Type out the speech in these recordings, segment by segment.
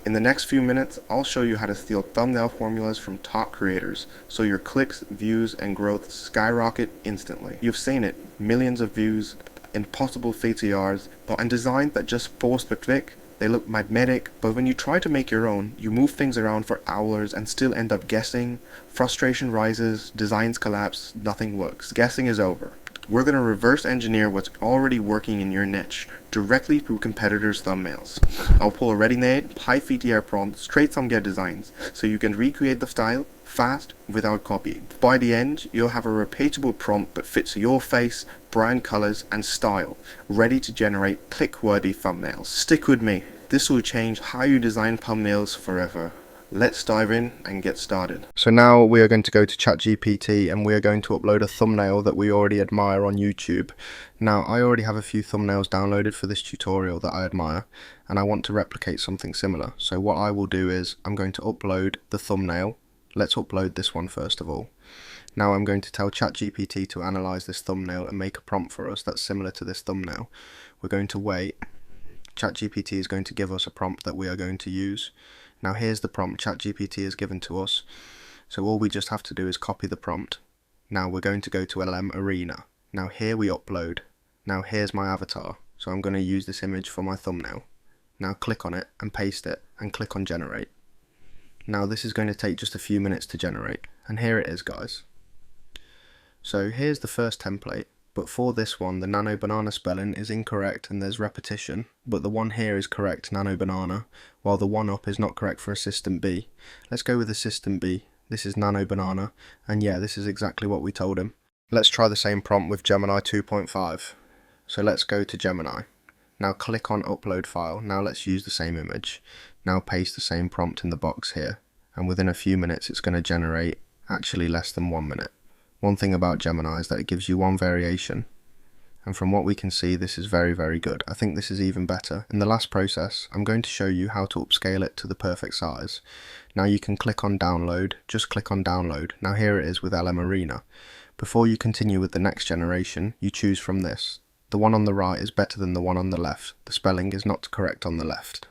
In the next few minutes, I'll show you how to steal thumbnail formulas from top creators, so your clicks, views, and growth skyrocket instantly. You've seen it, millions of views, impossible CTRs, and designs that just force the click. They look magnetic, but when you try to make your own, you move things around for hours and still end up guessing. Frustration rises, designs collapse, nothing works. Guessing is over. We're going to reverse engineer what's already working in your niche directly through competitors' thumbnails. I'll pull a ready-made, high CTR prompt straight from their designs, so you can recreate the style fast without copying. By the end, you'll have a repeatable prompt that fits your face, brand colors, and style, ready to generate click-worthy thumbnails. Stick with me. This will change how you design thumbnails forever. Let's dive in and get started. So now we are going to go to ChatGPT and we are going to upload a thumbnail that we already admire on YouTube. Now I already have a few thumbnails downloaded for this tutorial that I admire, and I want to replicate something similar. So what I will do is I'm going to upload the thumbnail. Let's upload this one first of all. Now I'm going to tell ChatGPT to analyze this thumbnail and make a prompt for us that's similar to this thumbnail. We're going to wait. ChatGPT is going to give us a prompt that we are going to use. Now here's the prompt ChatGPT has given to us. So all we just have to do is copy the prompt. Now we're going to go to LM Arena. Now here we upload. Now here's my avatar. So I'm going to use this image for my thumbnail. Now click on it and paste it and click on generate. Now this is going to take just a few minutes to generate. And here it is, guys. So here's the first template. But for this one, the Nano-Banana spelling is incorrect and there's repetition, but the one here is correct, Nano-Banana, while the one up is not correct for Assistant B. Let's go with Assistant B. This is Nano-Banana, and yeah, this is exactly what we told him. Let's try the same prompt with Gemini 2.5. So let's go to Gemini. Now click on Upload File. Now let's use the same image. Now paste the same prompt in the box here, and within a few minutes it's going to generate actually less than 1 minute. One thing about Gemini is that it gives you one variation, and from what we can see this is very, very good. I think this is even better. In the last process I'm going to show you how to upscale it to the perfect size. Now you can click on download, just click on download. Now here it is with LM Arena. Before you continue with the next generation, you choose from this. The one on the right is better than the one on the left. The spelling is not correct on the left.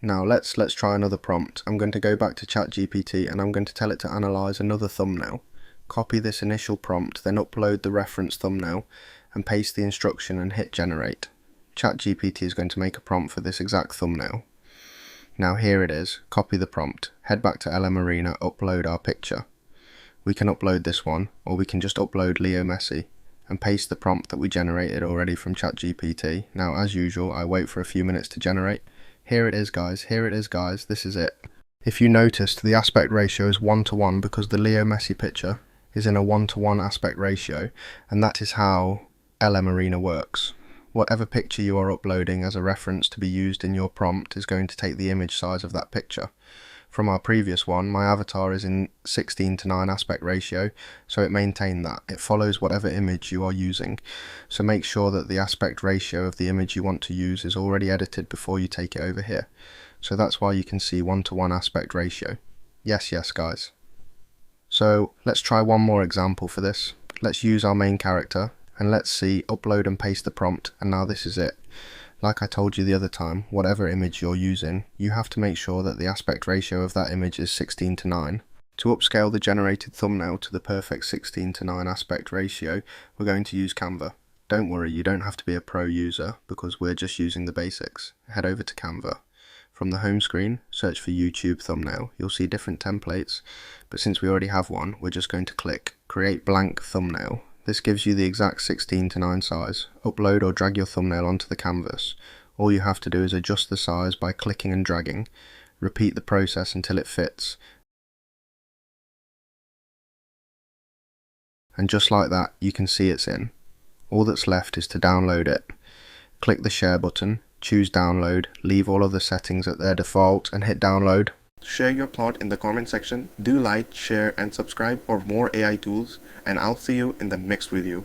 Now let's try another prompt. I'm going to go back to ChatGPT and I'm going to tell it to analyze another thumbnail. Copy this initial prompt, then upload the reference thumbnail and paste the instruction and hit generate. ChatGPT is going to make a prompt for this exact thumbnail. Now here it is, copy the prompt, head back to LM Arena, upload our picture. We can upload this one, or we can just upload Leo Messi and paste the prompt that we generated already from ChatGPT. Now as usual, I wait for a few minutes to generate. Here it is, guys, this is it. If you noticed, the aspect ratio is 1:1 because the Leo Messi picture is in a 1:1 aspect ratio, and that is how LM Arena works. Whatever picture you are uploading as a reference to be used in your prompt is going to take the image size of that picture. From our previous one, my avatar is in 16:9 aspect ratio, so it maintained that. It follows whatever image you are using, so make sure that the aspect ratio of the image you want to use is already edited before you take it over here. So that's why you can see 1:1 aspect ratio. Yes, guys. So let's try one more example for this. Let's use our main character and let's see, upload and paste the prompt, and now this is it. Like I told you the other time, whatever image you're using, you have to make sure that the aspect ratio of that image is 16:9. To upscale the generated thumbnail to the perfect 16:9 aspect ratio, we're going to use Canva. Don't worry, you don't have to be a pro user because we're just using the basics. Head over to Canva. From the home screen, search for YouTube thumbnail. You'll see different templates, but since we already have one, we're just going to click Create Blank Thumbnail. This gives you the exact 16:9 size. Upload or drag your thumbnail onto the canvas. All you have to do is adjust the size by clicking and dragging. Repeat the process until it fits. And just like that, you can see it's in. All that's left is to download it. Click the share button. Choose download, leave all of the settings at their default and hit download. Share your plot in the comment section. Do like, share and subscribe for more AI tools, and I'll see you in the next video.